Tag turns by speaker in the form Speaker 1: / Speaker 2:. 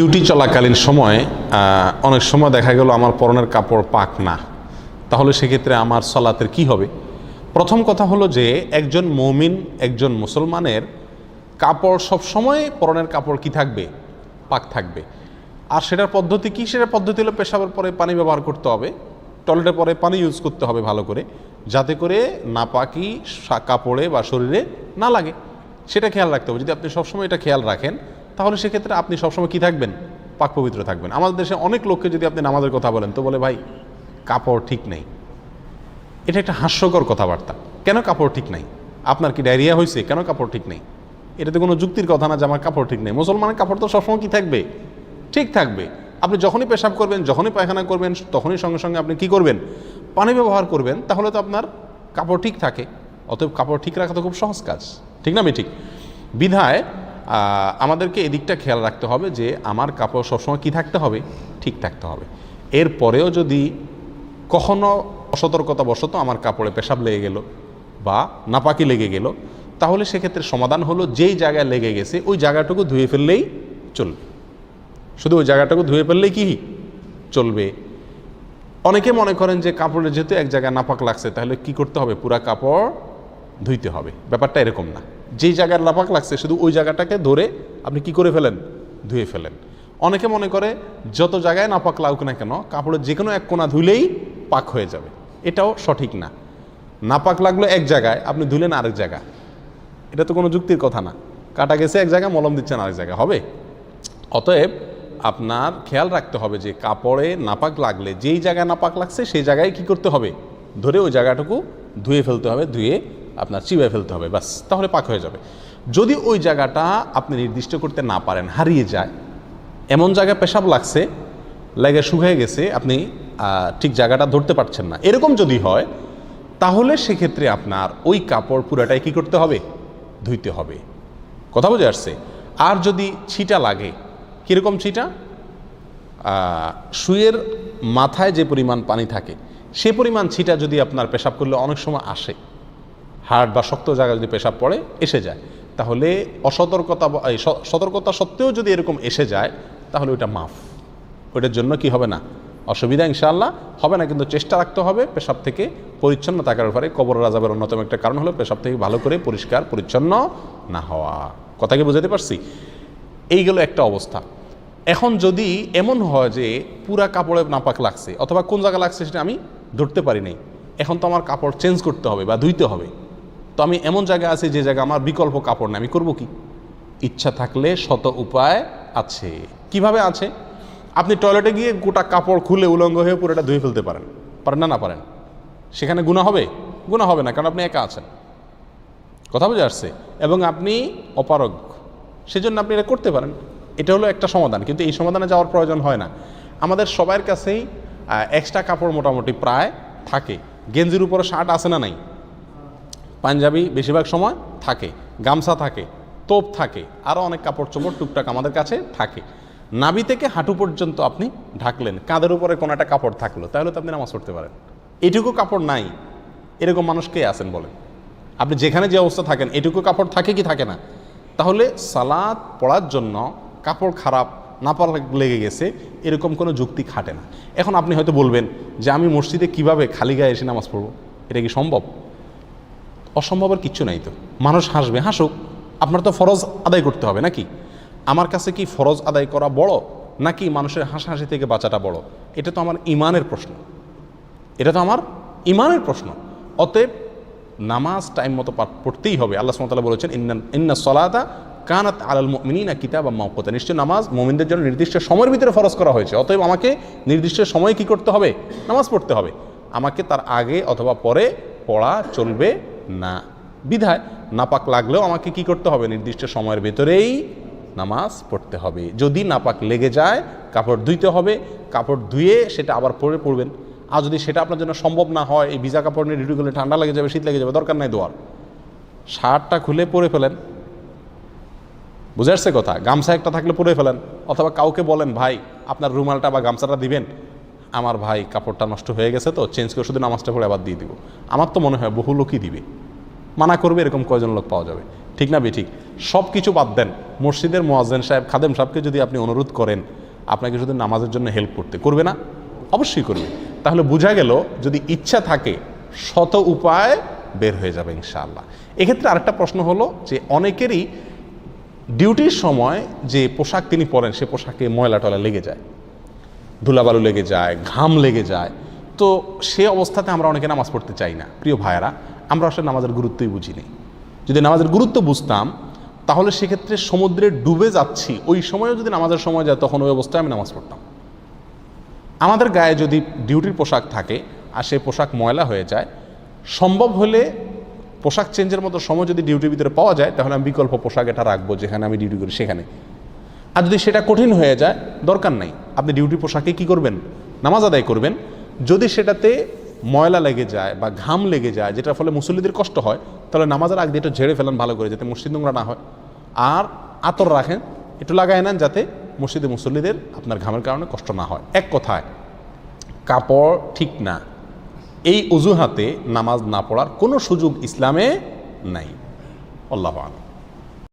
Speaker 1: Duty চলাকালীন সময় অনেক সময় দেখা গেল আমার পরনের কাপড় পাক না, তাহলে সেক্ষেত্রে আমার সালাতের কি হবে? প্রথম কথা হলো যে একজন মুমিন, একজন মুসলমানের কাপড় সবসময় পরনের কাপড় কি থাকবে? পাক থাকবে। আর সেটার পদ্ধতি কি? সেটার পদ্ধতি হলো পেশাবের পরে পানি ব্যবহার করতে হবে, টয়লেটের পরে পানি ইউজ করতে হবে ভালো করে, যাতে করে নাপাকি কাপড়ে বা শরীরে না লাগে, সেটা খেয়াল রাখতে হবে। যদি আপনি সবসময় এটা খেয়াল রাখেন তাহলে সেক্ষেত্রে আপনি সবসময় কী থাকবেন? পাক পবিত্র থাকবেন। আমাদের দেশে অনেক লোককে যদি আপনি নামাজের কথা বলেন তো বলে ভাই কাপড় ঠিক নেই। এটা একটা হাস্যকর কথাবার্তা। কেন কাপড় ঠিক নাই? আপনার কি ডায়রিয়া হয়েছে? কেন কাপড় ঠিক নেই? এটা তো কোনো যুক্তির কথা না যে আমার কাপড় ঠিক নেই। মুসলমানের কাপড় তো সবসময় কী থাকবে? ঠিক থাকবে। আপনি যখনই পেশাব করবেন, যখনই পায়খানা করবেন, তখনই সঙ্গে সঙ্গে আপনি কি করবেন? পানি ব্যবহার করবেন, তাহলে তো আপনার কাপড় ঠিক থাকে। অতএব কাপড় ঠিক রাখা তো খুব সহজ কাজ, ঠিক না? আমি ঠিক বিধায় আমাদেরকে এদিকটা খেয়াল রাখতে হবে যে আমার কাপড় সবসময় কী থাকতে হবে? ঠিক থাকতে হবে। এরপরেও যদি কখনো অসতর্কতাবশত আমার কাপড়ে পেশাব লেগে গেল বা নাপাকি লেগে গেল, তাহলে সেক্ষেত্রে সমাধান হলো যেই জায়গায় লেগে গেছে ওই জায়গাটুকু ধুয়ে ফেললেই চলবে। শুধু ওই জায়গাটুকু ধুয়ে ফেললেই কি চলবে? অনেকে মনে করেন যে কাপড়ে যেহেতু এক জায়গায় নাপাক লাগছে তাহলে কি করতে হবে? পুরা কাপড় ধুইতে হবে। ব্যাপারটা এরকম না। যেই জায়গায় নাপাক লাগছে শুধু ওই জায়গাটাকে ধরে আপনি কি করে ফেলেন? ধুয়ে ফেলেন। অনেকে মনে করে যত জায়গায় নাপাক লাগুক না কেন কাপড়ের যে কোনো এক কোণা ধুইলেই পাক হয়ে যাবে। এটাও সঠিক না। নাপাক লাগলো এক জায়গায়, আপনি ধুলেন আরেক জায়গা, এটা তো কোনো যুক্তির কথা না। কাটা গেছে এক জায়গায়, মলম দিচ্ছেন আরেক জায়গায়, হবে? অতএব আপনার খেয়াল রাখতে হবে যে কাপড়ে নাপাক লাগলে যেই জায়গায় নাপাক লাগছে সেই জায়গায় কি করতে হবে? ধরে ওই জায়গাটুকু ধুয়ে ফেলতে হবে, ধুয়ে আপনার চিবায় ফেলতে হবে, বাস, তাহলে পাক হয়ে যাবে। যদি ওই জায়গাটা আপনি নির্দিষ্ট করতে না পারেন, হারিয়ে যায়, এমন জায়গায় পেশাব লাগছে, লেগে শুকিয়ে গেছে, আপনি ঠিক জায়গাটা ধরতে পারছেন না, এরকম যদি হয় তাহলে সেক্ষেত্রে আপনার ওই কাপড় পুরাটাই কি করতে হবে? ধুইতে হবে। কথা বুঝে আসছে? আর যদি ছিটা লাগে, কীরকম ছিটা? শুয়ের মাথায় যে পরিমাণ পানি থাকে সে পরিমাণ ছিটা যদি আপনার পেশাব করলে অনেক সময় আসে, হাড় বা শক্ত জায়গায় যদি পেশাব পড়ে এসে যায়, তাহলে সতর্কতা সত্ত্বেও যদি এরকম এসে যায় তাহলে ওইটা মাফ। ওইটার জন্য কি হবে না? অসুবিধা ইনশাআল্লাহ হবে না। কিন্তু চেষ্টা রাখতে হবে পেশাব থেকে পরিচ্ছন্ন থাকার ব্যাপারে। কবর আযাবের অন্যতম একটা কারণ হলো পেশাব থেকে ভালো করে পরিষ্কার পরিচ্ছন্ন না হওয়া। কথা কি বুঝাতে পারছি? এইগুলো একটা অবস্থা। এখন যদি এমন হয় যে পুরা কাপড়ে নাপাক লাগছে অথবা কোন জায়গায় লাগছে সেটা আমি ধরতে পারি নাই, এখন তো আমার কাপড় চেঞ্জ করতে হবে বা ধুইতে হবে, তো আমি এমন জায়গায় আছি যে জায়গায় আমার বিকল্প কাপড় নেই, আমি করবো কি? ইচ্ছা থাকলে শত উপায় আছে। কিভাবে আছে? আপনি টয়লেটে গিয়ে গোটা কাপড় খুলে উলঙ্গ হয়ে পুরোটা ধুয়ে ফেলতে পারেন, পারেন না? না পারেন? সেখানে গুনাহ হবে? গুনাহ হবে না, কারণ আপনি একা আছেন। কথা বুঝে আসছে? এবং আপনি অপারগ, সেজন্য আপনি এটা করতে পারেন। এটা হলো একটা সমাধান, কিন্তু এই সমাধানে যাওয়ার প্রয়োজন হয় না। আমাদের সবার কাছেই এক্সট্রা কাপড় মোটামুটি প্রায় থাকে। গেঞ্জির উপরে শার্ট আছে না নাই? পাঞ্জাবি বেশিরভাগ সময় থাকে, গামছা থাকে, তোপ থাকে, আরও অনেক কাপড় চোপড় টুকটাক আমাদের কাছে থাকে। নাভি থেকে হাঁটু পর্যন্ত আপনি ঢাকলেন, কাঁধের উপরে কোনো একটা কাপড় থাকলো, তাহলে তো আপনি নামাজ পড়তে পারেন। এটুকু কাপড় নাই এরকম মানুষ কে আছেন বলেন? আপনি যেখানে যে অবস্থা থাকেন এটুকু কাপড় থাকে কি থাকে না? তাহলে সালাত পড়ার জন্য কাপড় খারাপ, নাপাক লেগে গেছে, এরকম কোনো যুক্তি খাটে না। এখন আপনি হয়তো বলবেন যে আমি মসজিদে কিভাবে খালি গায়ে এসে নামাজ পড়বো? এটা কি সম্ভব? অসম্ভবের কিচ্ছু নাই। তো মানুষ হাসবে, হাসুক, আপনার তো ফরজ আদায় করতে হবে নাকি? আমার কাছে কি ফরজ আদায় করা বড় নাকি মানুষের হাসাহাসি থেকে বাঁচাটা বড়? এটা তো আমার ইমানের প্রশ্ন, এটা তো আমার ইমানের প্রশ্ন। অতএব নামাজ টাইম মতো পড়তেই হবে। আল্লাহ সুবহানাহু ওয়া তাআলা বলেছেন ইন্না সলাতা কানাত আলাল মুমিনিনা কিতাবাম মাওকুতা, নিশ্চয় নামাজ মুমিনদের জন্য নির্দিষ্ট সময়ের ভিতরে ফরজ করা হয়েছে। অতএব আমাকে নির্দিষ্ট সময়ে কি করতে হবে? নামাজ পড়তে হবে। আমাকে তার আগে অথবা পরে পড়া চলবে না। বিধায় নাপাক লাগলেও আমাকে কি করতে হবে? নির্দিষ্ট সময়ের ভেতরেই নামাজ পড়তে হবে। যদি নাপাক লেগে যায় কাপড় ধুইতে হবে, কাপড় ধুয়ে সেটা আবার পরে পড়বেন। আর যদি সেটা আপনার জন্য সম্ভব না হয়, এই ভিজা কাপড় নিয়ে ডিউটি করলে ঠান্ডা লেগে যাবে, শীত লেগে যাবে, দরকার নাই দোয়ার, শার্টটা খুলে পরে ফেলেন। বুঝে আসছে কথা? গামছা একটা থাকলে পরে ফেলেন, অথবা কাউকে বলেন ভাই আপনার রুমালটা বা গামছাটা দিবেন, আমার ভাই কাপড়টা নষ্ট হয়ে গেছে তো চেঞ্জ করে শুধু নামাজটা পড়ে আবার দিয়ে দিব। আমার তো মনে হয় বহু লোকই দিবে। মানা করবে এরকম কয়জন লোক পাওয়া যাবে? ঠিক না বে ঠিক? সব কিছু বাদ দেন, মসজিদের মুয়াজ্জিন সাহেব, খাদেম সাহেবকে যদি আপনি অনুরোধ করেন আপনাকে শুধু নামাজের জন্য হেল্প করবে না? অবশ্যই করবে। তাহলে বোঝা গেল যদি ইচ্ছা থাকে শত উপায় বের হয়ে যাবে ইনশাআল্লাহ। এক্ষেত্রে আরেকটা প্রশ্ন হলো যে অনেকেরই ডিউটির সময় যে পোশাক তিনি পরেন সে পোশাকে ময়লা টলা লেগে যায়, ধুলাবালু লেগে যায়, ঘাম লেগে যায়, তো সে অবস্থাতে আমরা অনেকে নামাজ পড়তে চাই না। প্রিয় ভাইয়েরা, আমরা আসলে নামাজের গুরুত্বই বুঝিনি। যদি নামাজের গুরুত্ব বুঝতাম তাহলে সেক্ষেত্রে সমুদ্রে ডুবে যাচ্ছি ওই সময়ও যদি নামাজের সময় যায় তখন ওই অবস্থায় আমি নামাজ পড়তাম। আমাদের গায়ে যদি ডিউটির পোশাক থাকে আর সেই পোশাক ময়লা হয়ে যায়, সম্ভব হলে পোশাক চেঞ্জের মতো সময় যদি ডিউটির ভিতরে পাওয়া যায় তাহলে আমি বিকল্প পোশাক এটা রাখবো যেখানে আমি ডিউটি করি সেখানে। আর যদি সেটা কঠিন হয়ে যায় দরকার নাই, আপনি ডিউটি পোশাকে কি করবেন? নামাজ আদায় করবেন। যদি সেটাতে ময়লা লেগে যায় বা ঘাম লেগে যায় যেটার ফলে মুসল্লিদের কষ্ট হয় তাহলে নামাজের আগে একটু ঝেড়ে ফেলেন ভালো করে, যাতে মসজিদ নোংরা না হয়। আর আতর রাখেন, একটু লাগায় নেন যাতে মসজিদে মুসল্লিদের আপনার ঘামের কারণে কষ্ট না হয়। এক কথায় কাপড় ঠিক না, এই অজুহাতে নামাজ না পড়ার কোনো সুযোগ ইসলামে নাই। আল্লাহু আ'লাম।